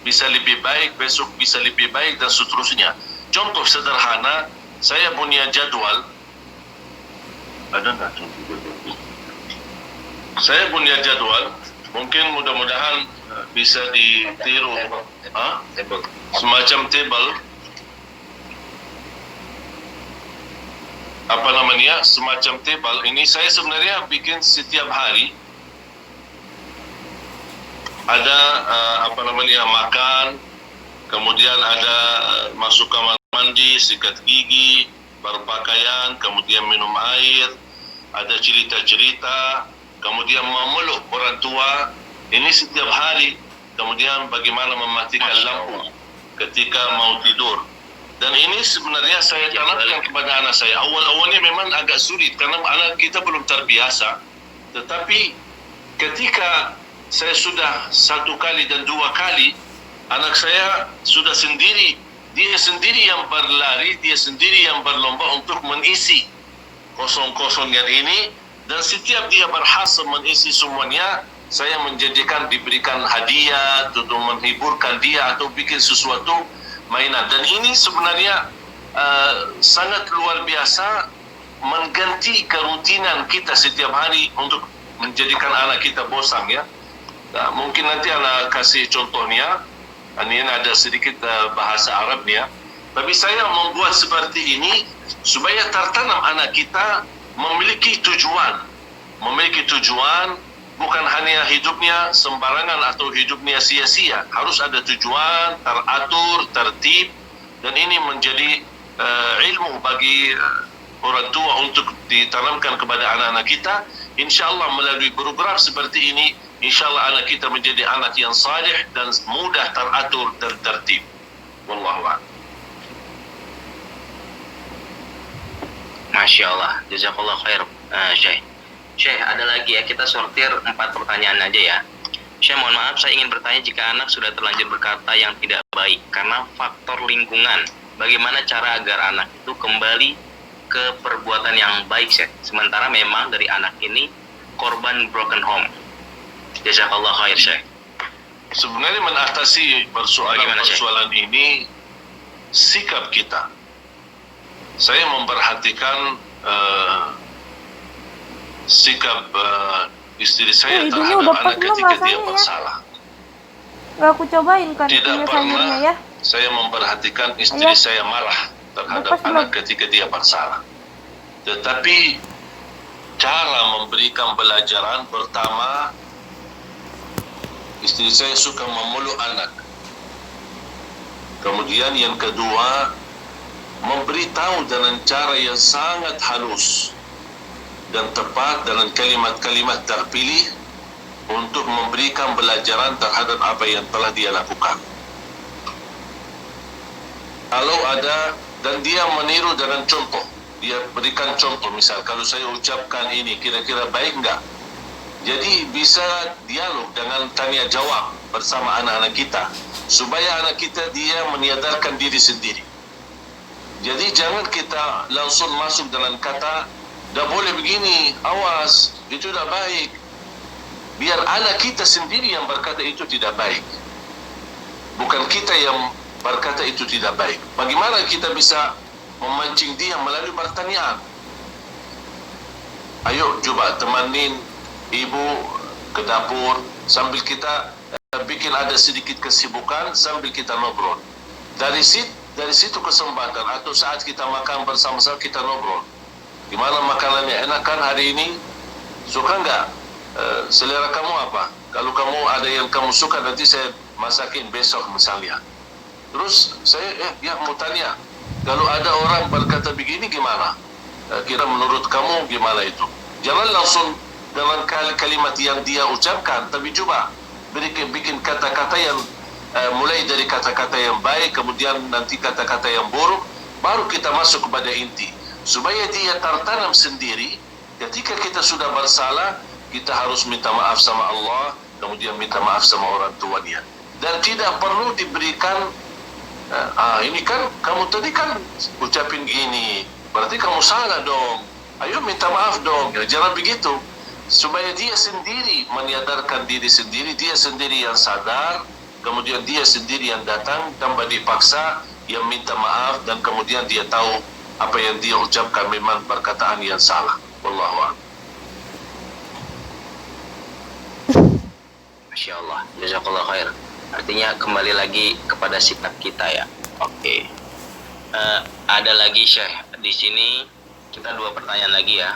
bisa lebih baik, besok bisa lebih baik, dan seterusnya. Contoh sederhana, saya punya jadwal. Ada nggak contoh jadwal? Saya punya jadwal, mungkin mudah-mudahan bisa ditiru. Semacam table. Apa namanya? Semacam table. Ini saya sebenarnya bikin setiap hari. Ada makan, kemudian ada masuk kamar mandi, sikat gigi, berpakaian, kemudian minum air, ada cerita-cerita, kemudian memeluk orang tua. Ini setiap hari. Kemudian bagaimana mematikan lampu ketika mau tidur. Dan ini sebenarnya saya tanamkan kepada anak saya. Awal-awalnya memang agak sulit karena anak kita belum terbiasa. Tetapi ketika saya sudah 1 kali dan 2 kali, anak saya sudah sendiri. Dia sendiri yang berlari, dia sendiri yang berlomba untuk mengisi kosong-kosongan ini. Dan setiap dia berhasil mengisi semuanya, saya menjanjikan diberikan hadiah untuk menghiburkan dia atau bikin sesuatu mainan. Dan ini sebenarnya sangat luar biasa mengganti kerutinan kita setiap hari untuk menjadikan anak kita bosan ya. Nah, mungkin nanti anak kasih contohnya. Ini ada sedikit bahasa Arabnya. Tapi saya membuat seperti ini supaya tertanam anak kita memiliki tujuan. Memiliki tujuan, bukan hanya hidupnya sembarangan atau hidupnya sia-sia. Harus ada tujuan, teratur, tertib, dan ini menjadi ilmu bagi orang tua untuk ditanamkan kepada anak-anak kita. InsyaAllah melalui program seperti ini, InsyaAllah anak kita menjadi anak yang salih dan mudah teratur dan tertib. Wallahu a'lam. Masya Allah, jazakallah khair, Syekh. Syekh, ada lagi ya, kita sortir 4 pertanyaan aja ya. Syekh, mohon maaf, saya ingin bertanya jika anak sudah terlanjur berkata yang tidak baik karena faktor lingkungan, bagaimana cara agar anak itu kembali ke perbuatan yang baik, Syekh? Sementara memang dari anak ini korban broken home. Jazakallah khair, Syekh. Sebenarnya mengatasi persoalan ini sikap kita. Saya memperhatikan sikap istri saya terhadap anak ketika dia bersalah. Gak aku cobain kan Tidak sayurnya ya. pernah saya memperhatikan istri saya marah terhadap anak ketika dia bersalah. Tetapi cara memberikan pelajaran pertama, istri saya suka memeluk anak. Kemudian yang kedua, memberitahu dengan cara yang sangat halus dan tepat dengan kalimat-kalimat terpilih untuk memberikan pelajaran terhadap apa yang telah dia lakukan. Kalau ada, dan dia meniru dengan contoh, dia berikan contoh, misal kalau saya ucapkan ini kira-kira baik enggak? Jadi bisa dialog dengan tanya jawab bersama anak-anak kita supaya anak kita dia menyadarkan diri sendiri. Jadi jangan kita langsung masuk dengan kata dah boleh begini, awas, itu tidak baik. Biar anak kita sendiri yang berkata itu tidak baik, bukan kita yang berkata itu tidak baik. Bagaimana kita bisa memancing dia melalui pertanyaan? Ayo coba temanin ibu ke dapur sambil kita bikin ada sedikit kesibukan sambil kita ngobrol. Dari situ kesempatan atau saat kita makan bersama-sama kita ngobrol. Gimana makanannya, enak kan hari ini? Suka enggak? Selera kamu apa? Kalau kamu ada yang kamu suka nanti saya masakin besok misalnya. Terus saya mau tanya, kalau ada orang berkata begini gimana? Kira menurut kamu gimana itu? Jangan langsung dengan kalimat yang dia ucapkan, tapi coba bikin kata-kata yang mulai dari kata-kata yang baik, kemudian nanti kata-kata yang buruk, baru kita masuk kepada inti. Supaya dia tertanam sendiri, ketika kita sudah bersalah, kita harus minta maaf sama Allah, kemudian minta maaf sama orang tuanya. Dan tidak perlu diberikan, ini kan, kamu tadi kan ucapin gini, berarti kamu salah dong, ayo minta maaf dong. Jangan begitu. supaya dia sendiri menyadarkan diri sendiri, dia sendiri yang sadar, kemudian dia sendiri yang datang tanpa dipaksa, yang minta maaf, dan kemudian dia tahu apa yang dia ucapkan memang perkataan yang salah. Wallahu a'lam. Masya Allah, jazakallah khair. Artinya kembali lagi kepada sikap kita ya. Oke. Ada lagi Syekh di sini, kita 2 pertanyaan lagi ya.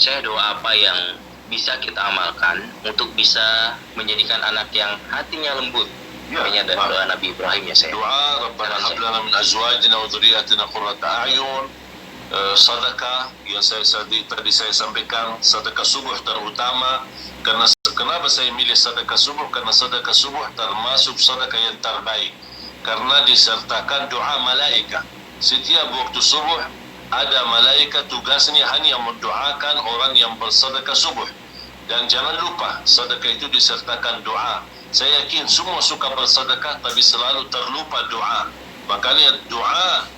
Syekh, doa apa yang bisa kita amalkan untuk bisa menjadikan anak yang hatinya lembut? Kayaknya ada doa Nabi Ibrahim ya Syekh. Doa Rabbana hab lana min azwajina wa dhurriyyatina qurrata a'yun. Sedekah yang tadi saya sampaikan, sedekah subuh terutama. Karena kenapa saya milih sedekah subuh? Karena sedekah subuh termasuk sedekah yang terbaik, karena disertakan doa malaikat. Setiap waktu subuh ada malaikat tugasnya hanya mendoakan orang yang bersedekah subuh. Dan jangan lupa sedekah itu disertakan doa. Saya yakin semua suka bersedekah tapi selalu terlupa doa. Makanya doa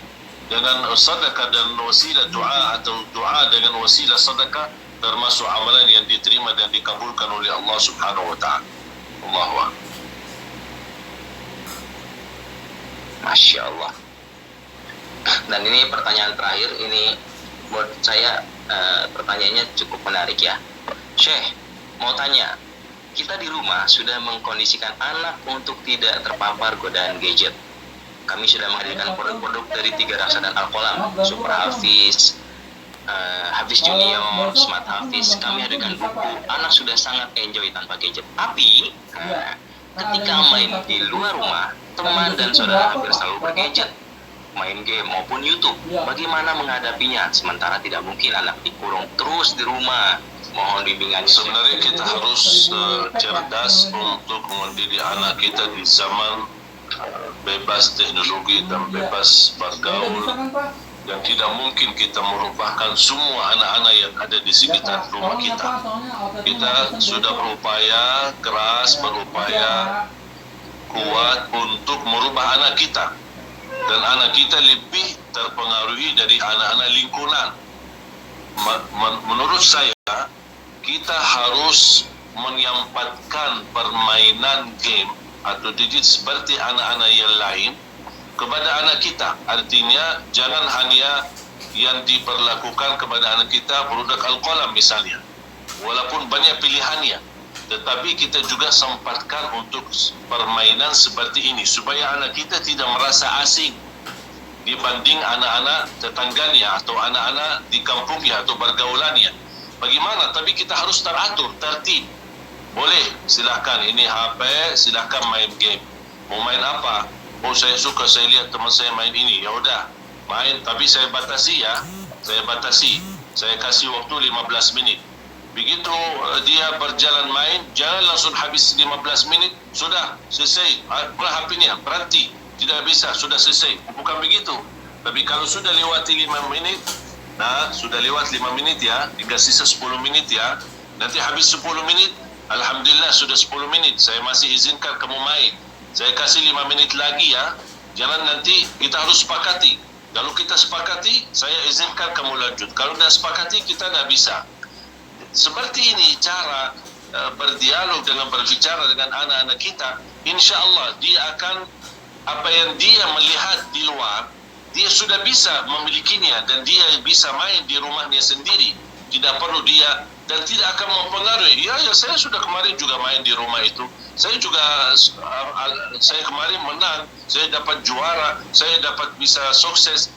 dengan sedekah dan wasilah doa, atau doa dengan wasilah sedekah, termasuk amalan yang diterima dan dikabulkan oleh Allah Subhanahu wa taala. Allahu a'lam. Masya Allah. Dan ini pertanyaan terakhir, ini buat saya pertanyaannya cukup menarik ya. Syekh, mau tanya, kita di rumah sudah mengkondisikan anak untuk tidak terpapar godaan gadget. Kami sudah menghadirkan produk-produk dari 3 Raksa dan Al-Qalam, Super Hafiz, Hafiz Junior, Smart Hafiz. Kami hadirkan buku. Anak sudah sangat enjoy tanpa gadget. Tapi ketika main di luar rumah, teman dan saudara hampir selalu bergadget, main game maupun YouTube. Bagaimana menghadapinya? Sementara tidak mungkin anak dikurung terus di rumah. Mohon bimbingan. Sebenarnya kita harus cerdas untuk mendidik anak kita di zaman bebas teknologi dan bebas bergaul, dan tidak mungkin kita merubahkan semua anak-anak yang ada di sekitar rumah kita. Kita sudah berupaya keras, berupaya kuat untuk merubah anak kita, dan anak kita lebih terpengaruhi dari anak-anak lingkungan. Menurut saya, kita harus menyampaikan permainan game atau digit seperti anak-anak yang lain kepada anak kita. Artinya jangan hanya yang diperlakukan kepada anak kita produk Al-Qalam misalnya, walaupun banyak pilihannya, tetapi kita juga sempatkan untuk permainan seperti ini supaya anak kita tidak merasa asing dibanding anak-anak tetangganya atau anak-anak di kampungnya atau pergaulannya. Bagaimana? Tapi kita harus teratur, tertib. Boleh, silahkan ini HP, silahkan main game. Mau main apa? Oh, saya suka, saya lihat teman saya main ini. Ya udah, main. Tapi saya batasi ya. Saya batasi. Saya kasih waktu 15 menit. Begitu dia berjalan main, jangan langsung habis 15 menit. Sudah, selesai. HP-nya, berhenti. Tidak bisa, sudah selesai. Bukan begitu. Tapi kalau sudah lewati 5 menit, nah, sudah lewat 5 menit ya, tinggal sisa 10 menit ya. Nanti habis 10 menit, alhamdulillah sudah 10 menit, saya masih izinkan kamu main. Saya kasih 5 menit lagi ya. Jangan nanti kita harus sepakati. Kalau kita sepakati, saya izinkan kamu lanjut. Kalau tidak sepakati, kita tidak bisa. Seperti ini cara berdialog dengan berbicara dengan anak-anak kita. Insya Allah dia akan, apa yang dia melihat di luar, dia sudah bisa memilikinya, dan dia bisa main di rumahnya sendiri. Tidak perlu dia, dan tidak akan mempengaruhi. Ya, saya sudah kemarin juga main di rumah itu. Saya juga, saya kemarin menang, saya dapat juara, saya dapat bisa sukses,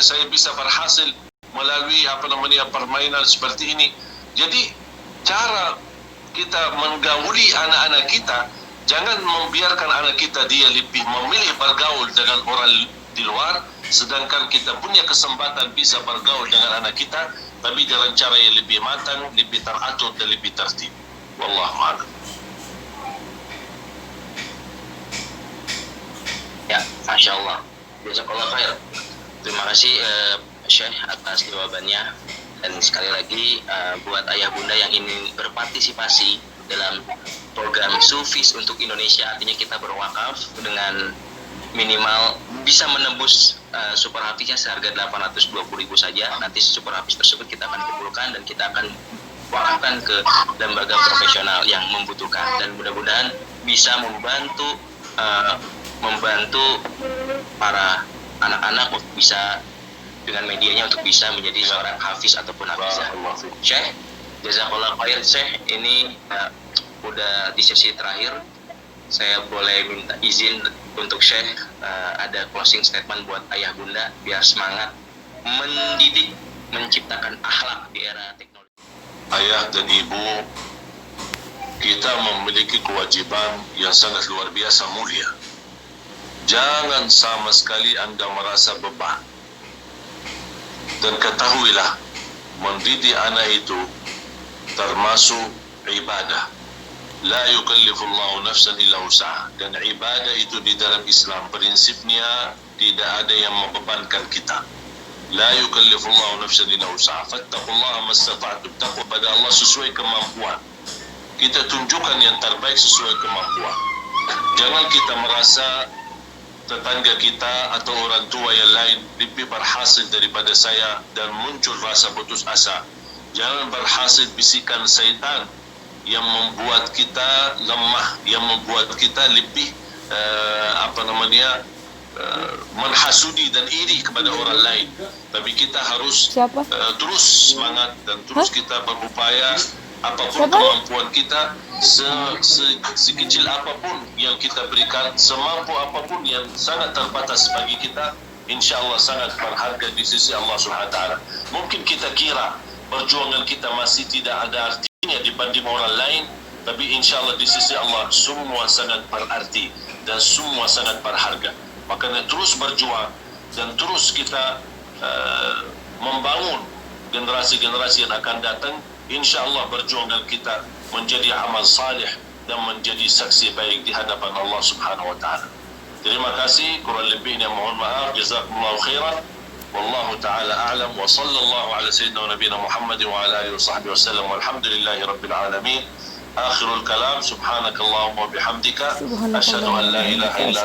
saya bisa berhasil melalui permainan seperti ini. Jadi cara kita menggauli anak-anak kita, jangan membiarkan anak kita dia lebih memilih bergaul dengan orang di luar, sedangkan kita punya kesempatan bisa bergaul dengan anak kita, tapi dengan cara yang lebih matang, lebih teratur dan lebih tertib. Wallahu a'lam. Ya, Masya Allah. Jazakallah khair. Terima kasih Syekh atas jawabannya. Dan sekali lagi buat ayah bunda yang ingin berpartisipasi dalam program Sufis untuk Indonesia, artinya kita berwakaf dengan minimal bisa menembus Super Hafiznya seharga 820.000 saja. Nanti Super Hafiz tersebut kita akan kumpulkan dan kita akan wakafkan ke lembaga profesional yang membutuhkan, dan mudah-mudahan bisa membantu para anak-anak untuk bisa dengan medianya untuk bisa menjadi seorang hafiz ataupun hafizah. Syekh, jazakallah khair Syekh. Ini udah di sesi terakhir. Saya boleh minta izin untuk Syekh ada closing statement buat ayah bunda biar semangat mendidik, menciptakan akhlak di era teknologi. Ayah dan ibu, kita memiliki kewajiban yang sangat luar biasa mulia. Jangan sama sekali Anda merasa beban. Dan ketahuilah, mendidik anak itu termasuk ibadah. La yukallifullahu nafsan illa wus'aha. Dan ibadah itu di dalam Islam prinsipnya tidak ada yang membebankan kita. La yukallifullahu nafsan illa wus'aha. Fattaqullaha mastata'tum. Takwa pada Allah sesuai kemampuan. Kita tunjukkan yang terbaik sesuai kemampuan. Jangan kita merasa tetangga kita atau orang tua yang lain lebih berhasil daripada saya dan muncul rasa putus asa. Jangan berhasil bisikan syaitan yang membuat kita lemah, yang membuat kita lebih menghasudi dan iri kepada orang lain. Tapi kita harus terus semangat dan terus kita berupaya apapun kemampuan kita, sekecil apapun yang kita berikan, semampu apapun yang sangat terbatas bagi kita, insyaAllah sangat berharga di sisi Allah SWT. Mungkin kita kira perjuangan kita masih tidak ada artinya dibanding orang lain, tapi insyaAllah di sisi Allah semua sangat berarti dan semua sangat berharga. Makanya terus berjuang dan terus kita membangun generasi-generasi yang akan datang. InsyaAllah perjuangan kita menjadi amal salih dan menjadi saksi baik di hadapan Allah Subhanahu wa Ta'ala. Terima kasih, kurang lebihnya mohon maaf. Jazakumullahu khairan. Wallahu ta'ala a'lam wa sallallahu ala sayyidina wa nabiyina Muhammad wa ala alihi wa sahbihi wa sallam walhamdulillahi rabbil alamin. Akhirul kalam, subhanakallahumma wa bihamdika asyhadu an la ilaha illa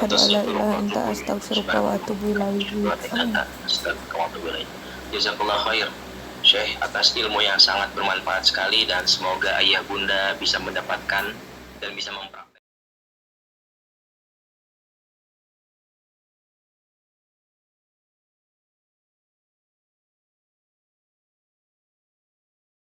anta astaghfiruka wa atubu ilaik. Jazakallahu khair Syekh atas ilmu yang sangat bermanfaat sekali, dan semoga ayah bunda bisa mendapatkan dan bisa mempraktikkan